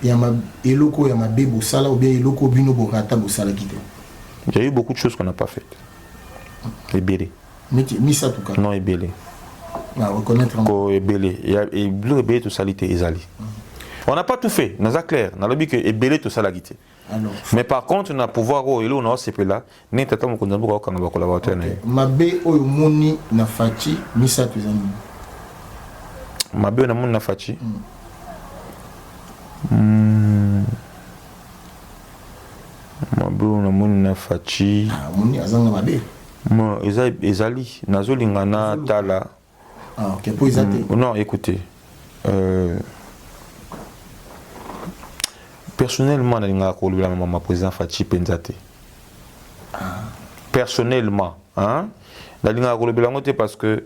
ya ma eloko ya mabebo sala ou bien eloko bino borata bo sala kité. Il y a eu beaucoup de choses qu'on n'a pas faites. Ebélé. Mi satu ka. Non ebélé. Reconnaître et bleu et tout ça l'ité ezali. On n'a pas tout fait, nous a clair, on a dit que ebélé tout ça la guité. Mais par contre on a pouvoir au elo on c'est là, n'est tata mon konzambo ko kanga collaborateur na. Mabe oyo moni na fachi misa tu zani. Mabe na moni na fachi. Mabe na moni na fachi. Moni azanga mabe. Moi ezali nazolingana tala. Ah, ok, pour non, écoutez. Personnellement, ma président Fachi Penzate. Personnellement, hein, parce que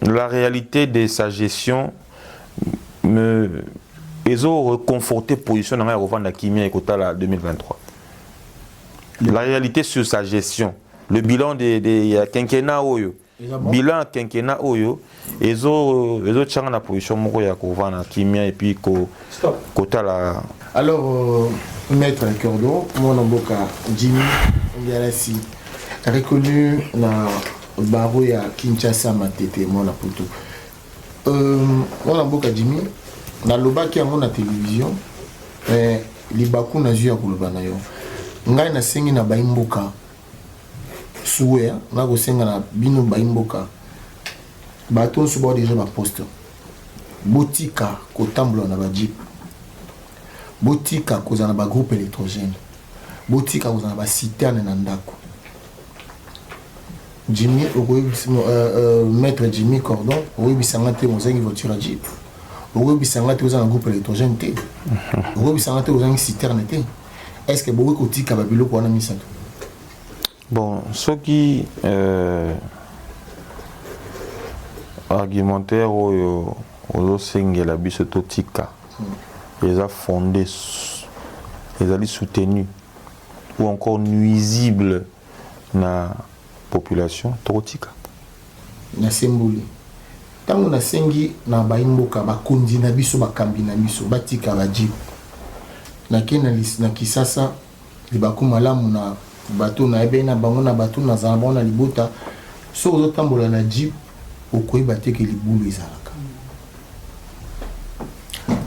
la réalité de sa gestion ils ont reconforté position dans la revente de Kimia et Kotala 2023. La réalité sur sa gestion, le bilan de quinquennat Oyo. Bilan quinquennat Oyo, ils ont changé la position de Kovana, Kimia et puis Kotala. Alors, Maître Cordo, mon amboka Jimmy Ngarasi, reconnu dans Baro ya Kinshasa Matete, mon apoto. Mon amboka Jimmy, dans le bas qui a mon télévision, les bakou na zua kulubana yo. Ngai na sengi na baimboka. Souhait, na ko senga na bino baimboka. Baton suba déjà ba poste. Botika ko tamblo na ba jeep. Botika kozana ba groupe électrogène. Botika kozana ba citerne na ndako. Jimmy Maître Jimmy Cordon, oui bisanga te mozengi voiture à jeep. Pourquoi bisanga te un groupe électrogène te? Pourquoi bisanga te une citerne te? Est-ce que beaucoup côté kababilo pour un misato? Bon, ce qui argumentaire au sengela biso totika, ils ont fondé, ils ont soutenu ou encore nuisible na population totika. Na semboli. Tango na sengi na baimboka bakondi na biso bakambi na biso batika ba jeep. Na kena na kisasa libaku malamu na bato na ebe na bango na bato na zamba na libota so ozotambola na jeep okoyeba te ke libulu ezalaka.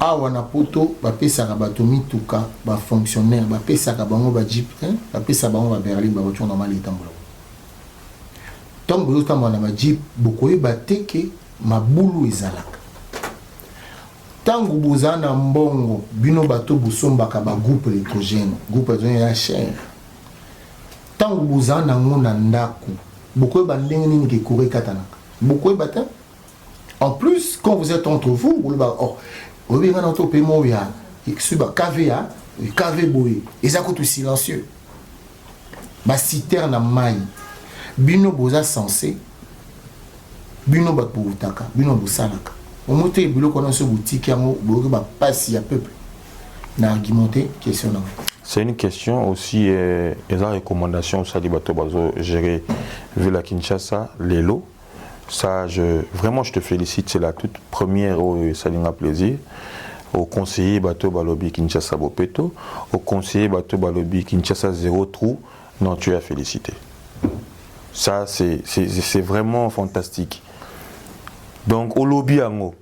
Awa na poto bapesaka bato mituka ba fonctionnaire bapesaka bango ba jeep bapesa bango ba berline ba voiture normale etambola. Tango ozotambola na ba jeep bokoyeba te ke mabulu ezalaka. Tango bozana mbongo bino bato bosombaka ba groupe électrogène ya cher. Tango bozana ngona ndako bokoyeba ndenge nini ke kure katanaka. Bokoyeba te. En plus quand vous êtes entre vous vous ba oh obi ngana to paiement ya suba KVA KV boy ezako tout silencieux. Ba citerne mai bino boza censé bino bat boutaka bino bosalaka omote biloko na so boutique yango boke ba passe ya peuple na argumenter question na. C'est une question aussi et la recommandation au Salibato Bazo gérer vu la Kinshasa les lots. Ça vraiment je te félicite, c'est la toute première au Salinga plaisir au conseiller Bato Balobi Kinshasa Bopeto, au conseiller Bato Balobi Kinshasa 0 trou. Non, tu as félicité. Ça c'est vraiment fantastique. Donc au lobby ango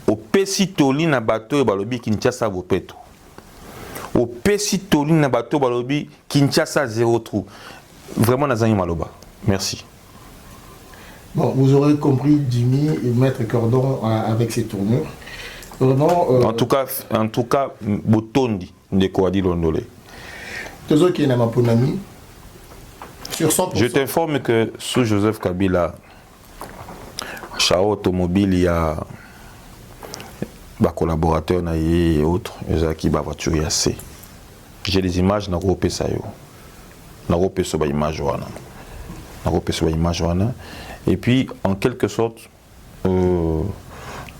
au pesi toli na bato balobi Kinshasa Bopeto au pesi toli na bato balobi Kinshasa 0 trou. Vraiment nazangi maloba. Merci. Bon, vous aurez compris Jimmy et Maître Cordon avec ses tournures. Vraiment en tout cas botondi ndeko adi londolé. Tozo qui est na maponami sur 100%. Je t'informe que sous Joseph Kabila Chao Automobile, il y a des collaborateurs et autres, ils ont qui voiture assez. J'ai des images dans le ça yo. Dans le sur image wana. Dans le sur image wana. Et puis en quelque sorte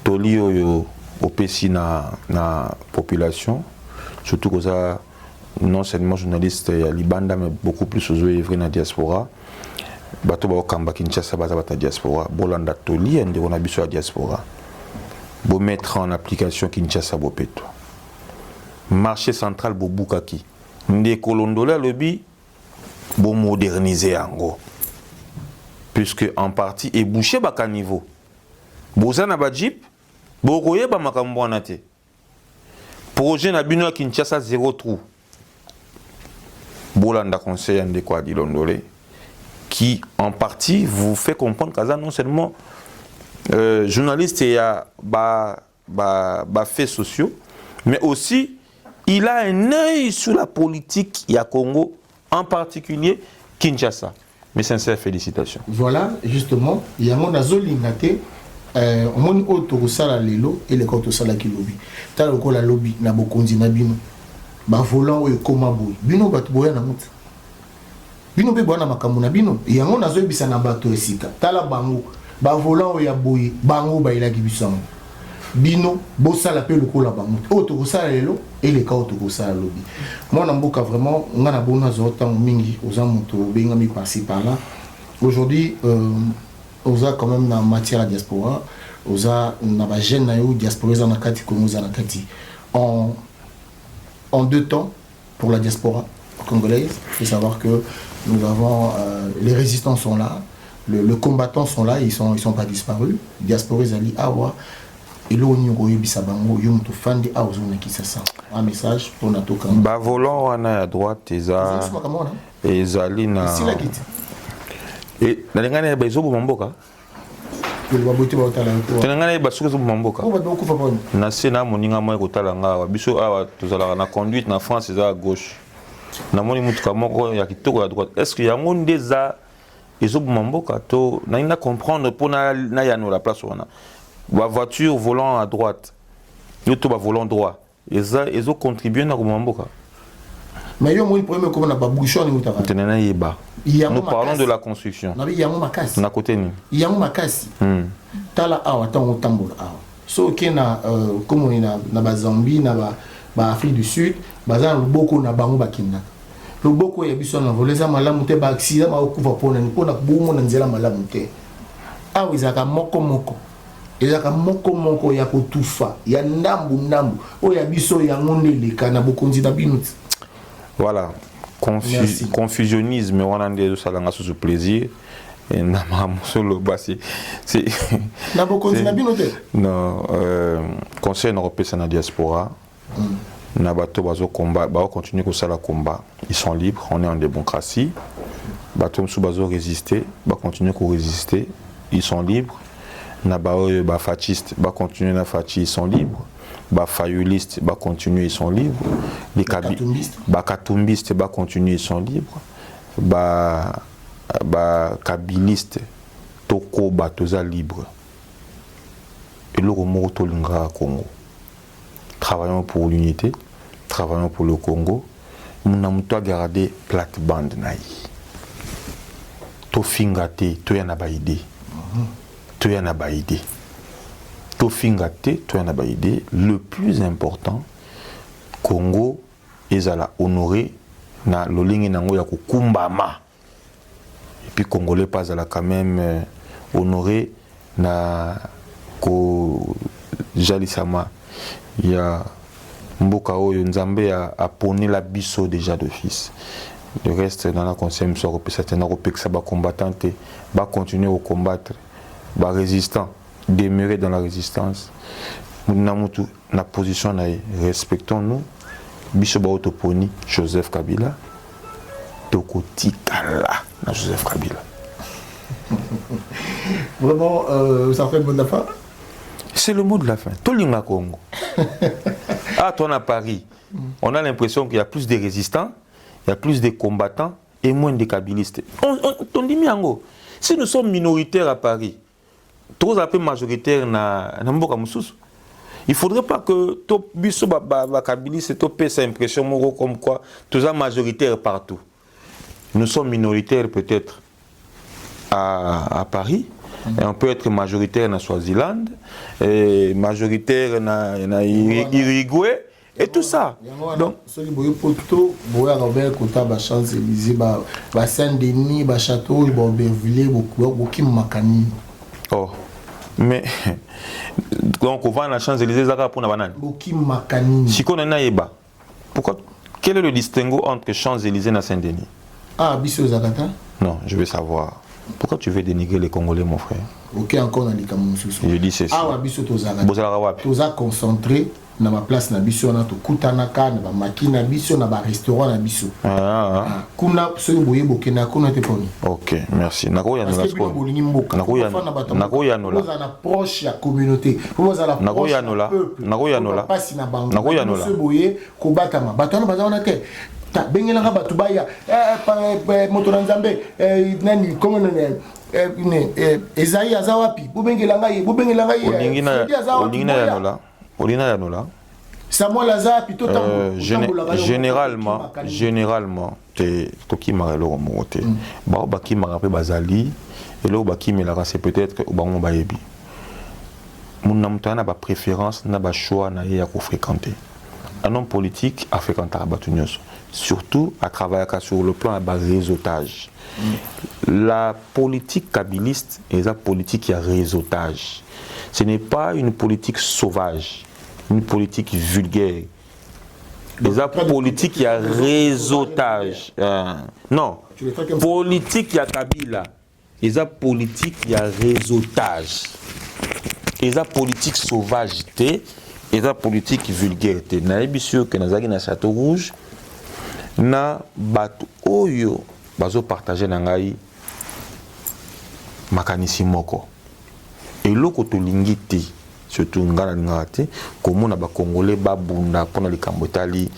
toli yo opesi na population, surtout que ça non seulement journaliste ya libanda mais beaucoup plus aux œuvres na diaspora. Bato ba okamba Kinshasa baza bata diaspora bolanda toli ende on a biso la diaspora bo mettre en application Kinshasa Bopeto marché central bo bukaki nde kolondola lobi bo moderniser yango puisque en partie ébouché baka niveau bozana ba jeep bo koyeba makambo wana te projet na bino Kinshasa 0 trou bolanda conseil ande kwa dilondolé qui en partie vous fait comprendre que non seulement journaliste et faits sociaux, mais aussi il a un œil sur la politique ya Congo, en particulier Kinshasa. Mes sincères félicitations. Voilà, justement, il y a mon azolingate, mon autosala lelo et le autosala qui lobby. T'as le la lobby na bokonzi na bino, ba volant et koma boy, bino bat boya na mutu. Bino be bwana makambo na bino yango nazoyebisa na bato esika tala bango ba volant ya boye bango ba ilaki bisango bino bosala pe lokola bango o to kosala lelo ele ka o to kosala lobi mwana mboka vraiment ngana bona zota mingi oza moto bengami passer par là aujourd'hui oza quand même na matière à diaspora oza na ba jeune na yo diaspora na kati Congo za na kati en 2 temps pour la diaspora congolaise. Il faut savoir que nous avons les résistants sont là, le combattant sont là, ils sont pas disparus. Diaspora Zali Awa et l'on y bisabango yum to fandi awzuna qui ça un message pour Nato Kamba. Ba volant wana à droite et Zalina. Si la quitte. Et la ngana ba izobu mamboka. Le babote ba otala ko. Ngana ba suku mamboka. On va donc fa pon. Na sena moninga mo ko tala nga biso awa tozala na conduite na France eza à gauche. Na moni mutuka moko ya kitoko à droite. Est-ce qu'il y a un déjà izobu mamboka to na ina comprendre pour na yano la place wana. La voiture volant à droite yo to ba volant droit ils ont contribué na komamboka. Mais yo mon problème comme na ba bouchon ni mutaka. Tenena yeba. Nous parlons de la construction. Na bi yango makasi. Na côté ni. Yango makasi. Tala awa tango tambola awa. So ke na comme on na ba Zambie na ba Afrique du Sud, baza loboko na bango bakinda. Loboko ya biso na voleza malamu te ba accident ma okuva pona ni pona bumo na nzela malamu te. Awa izaka moko. Ezaka moko ya kotufa, ya ndambu oya biso ya ngondeleka na bokonzi na binuti. Voilà, confusionnisme on a des salanga sous plaisir et na solo basi c'est na bokonzi na binuti. Non, conseil européen na diaspora. Na bato bazo combat, ba continuer ko sala combat. Ils sont libres, on est en démocratie. Bato msu bazo résister, ba continuer ko résister, ils sont libres. Na ba fascistes, ba continuer na fascistes, ils sont libres. Ba fayulistes, ba continuer, ils sont libres. Les katumbistes, ba continuer, ils sont libres. Ba kabilistes, toko batoza libre. Et le Romo tolinga Congo. Travaillons pour l'unité, travaillons pour le Congo. Nous avons gardé plate-bande. To fingate, to yana ba idée. To yana ba idée. To fingate, to yana ba idée. Le plus important, Congo est à la honorer na lolingi nango ya kukumbama. Et puis Congolais pas à la quand même honorer na ko jalisama. Il y a Mboka Oyo Nzambe a ponné la biso déjà d'office. Le reste dans la conseil certains européens ça va combattant va continuer à combattre, va résistant, demeurer dans la résistance. Namutu na position na respectons-nous. Biso ba autoponi Joseph Kabila. Tokoti kala na Joseph Kabila. Vraiment ça fait le mot de la fin. C'est le mot de la fin. Tolinga Congo. Ah, toi à Paris, on a l'impression qu'il y a plus de résistants, il y a plus de combattants et moins de kabylistes. On dit miango. Si nous sommes minoritaires à Paris, trop un peu majoritaires na Mboka Mususu, il ne faudrait pas que tout biso ba kabylistes tout cette impression comme quoi tous sont majoritaires partout. Nous sommes minoritaires peut-être à Paris. Et on peut être majoritaire dans Swaziland, et majoritaire dans Uruguay, et tout ça. Donc, oh, mais donc on va à la Champs-Élysées pour la banane. Si on a pourquoi? Quel est le distinguo entre Champs-Élysées et Saint-Denis? Ah, Bissou Zakata? Non, je veux savoir. Pourquoi tu veux dénigrer les Congolais, mon frère? Ok, encore dans les Camerounais. Je dis ceci. Ah, Bissou Tozaka. Toza concentré dans ma place na Bissou, na to kutanaka, na ba makina Bissou, na ba restaurant na Bissou. Kuna soyo boye bokena kuna te poni. Ok, merci. Nako ya nola. Nako ya nola. Vous en proche la communauté. Vous en Nako ya nola. Nako ya nola. Nako ya nola. Soyo boye ko batama. Batana bazana te. Ta bengelanga batubaya moto nzambe nani comment Esaïe azawapi bubengelanga ye olingina ya nola Samuel azawapi généralement te tokimaka eloko moko te bao bakimaka mpe bazali eloko bakimelaka c'est peut-être bango bayebi muna moto na bapréférence na bachoix na ye ya kofréquenter. Un homme politique a fréquenté bato nyonso, surtout à travailler sur le plan de réseautage. La politique kabiliste est la politique qui a réseautage. Ce n'est pas une politique sauvage, une politique vulgaire. La politique qui a réseautage. Non, politique qui a Kabila. Et la politique qui a réseautage. Et la politique sauvagité. Et la politique vulgaire. Naïbi sûr que nous avons un château rouge. Na bato oyo bazo partager na ngai makanisi moko eloko to lingiti surtout ngala ngate komona ba congolais babunda pona likambo tali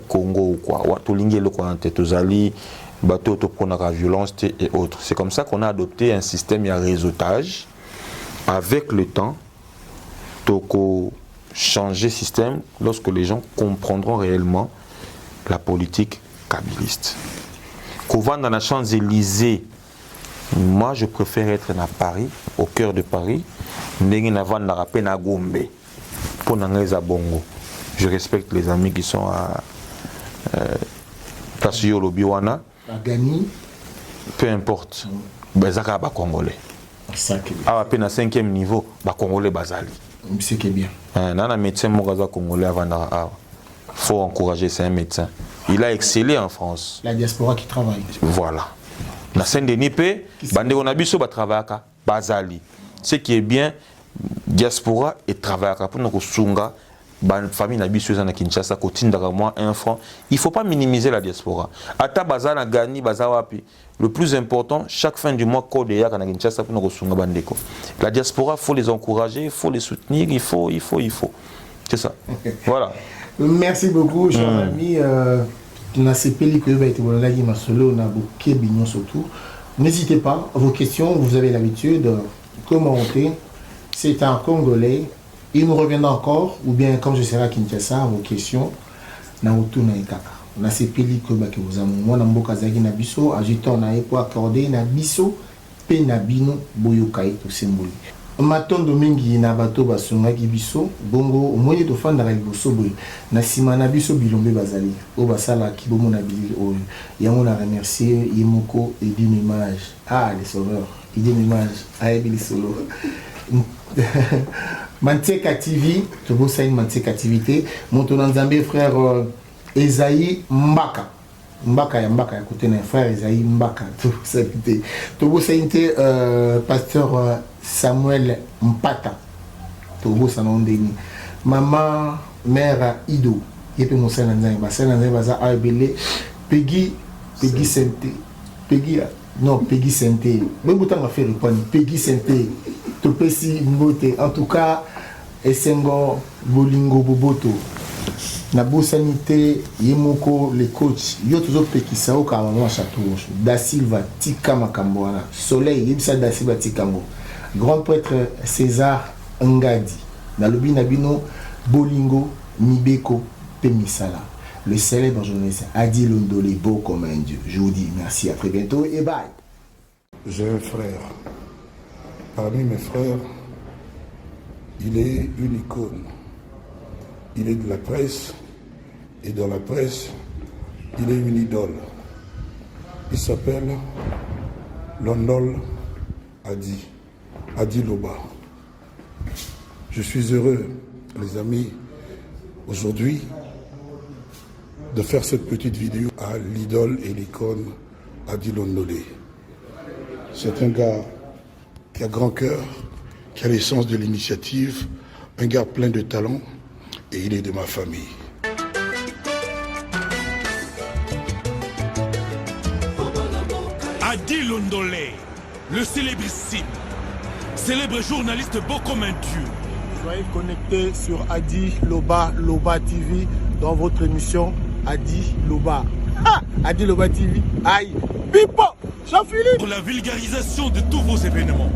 Congo ou quoi wa to lingi eloko ante tozali bato to pona ka violence et autres. C'est comme ça qu'on a adopté un système de réseautage avec le temps toko changer le système lorsque les gens comprendront réellement la politique kabiliste. Quand dans la Champs-Élysées, moi je préfère être à Paris, au cœur de Paris, pour Bongo. Je respecte les amis qui sont à Tasio Lobiwana. Peu importe, Bazaka ba Congolais. À peine à 5e niveau, ba Congolais Bazali. C'est qui est bien. Un médecin Mogaza Congolais avant d'arriver. Faut encourager, c'est un médecin. Il a excellé en France. La diaspora qui travaille. Voilà. Na Saint-Denis, bande on a biso ba travaillaka Bazali. Ce qui est bien, diaspora et travaillaka pour nous sunga. Famille nabiso na Kinshasa kotindaka moi 1 franc. Il faut pas minimiser la diaspora. Ata bazana gani bazawapi. Le plus important, chaque fin du mois code ya na Kinshasa pour nous sunga bandeko. La diaspora, faut les encourager, il faut les soutenir, il faut. C'est ça. Voilà. Merci beaucoup, cher ami. N'hésitez pas, vos questions, vous avez l'habitude, commentez. C'est un Congolais. Il nous reviendra encore, ou bien comme je serai à Kinshasa, vos questions. Na utuna ikaka. Na sepeli ko ba ke vous amu. Moi na mboka zaki na biso, agitant na eko accordé na biso pe na bino boyokai to symbole. Matondo mingi na bato basunga ki biso, bongo moye to fanda ka liboso boy. Na sima na biso bilombe bazali. O basala ki bomo na bilili oyo. Yango na remercier Yemoko et d'image. Ah les sauveurs, d'image, ayebi solo. Mantika TV, tu vois ça une Mantika activité. Mon Nzambe frère Esaïe Mbaka. Mbaka ya côté d'un frère Esaïe Mbaka. Tu vois ça une pasteur Samuel Mpata. Tu vois ça non déni. Maman mère Ido. Yepe mon sœur Nzambe. Ma sœur Nzambe baza abelé Peggy Santé. Peggy non Peggy Santé. Même bouton a fait répondre Peggy Santé. Topesi Mbote, en tout cas, Essengo Bolingo Boboto, Nabo Sanité, Yemoko, les coachs, Yotozo Pekisao Kamamo Château, Da Silva, Tika Makamboana, Soleil, Yebisa Da Silva Tikango, grand prêtre César Ngadi, Nalobi Nabino, Bolingo, Nibeko, Pemisala, le célèbre journaliste Adi Londolé, beau comme un dieu. Je vous dis merci, à très bientôt et bye. J'ai un frère. Parmi mes frères, il est une icône. Il est de la presse, et dans la presse, il est une idole. Il s'appelle Londol Adi Loba. Je suis heureux, les amis, aujourd'hui, de faire cette petite vidéo à l'idole et l'icône Adi Londolé. C'est un gars qui a grand cœur, qui a l'essence de l'initiative, un gars plein de talent, et il est de ma famille. Adi Londolé, le célébrissime, célèbre journaliste beau comme un dieu. Soyez connectés sur Adi Loba TV dans votre émission Adi Loba. Ah, Adi Loba TV. Aïe, Pipo, Jean-Philippe. Pour la vulgarisation de tous vos événements.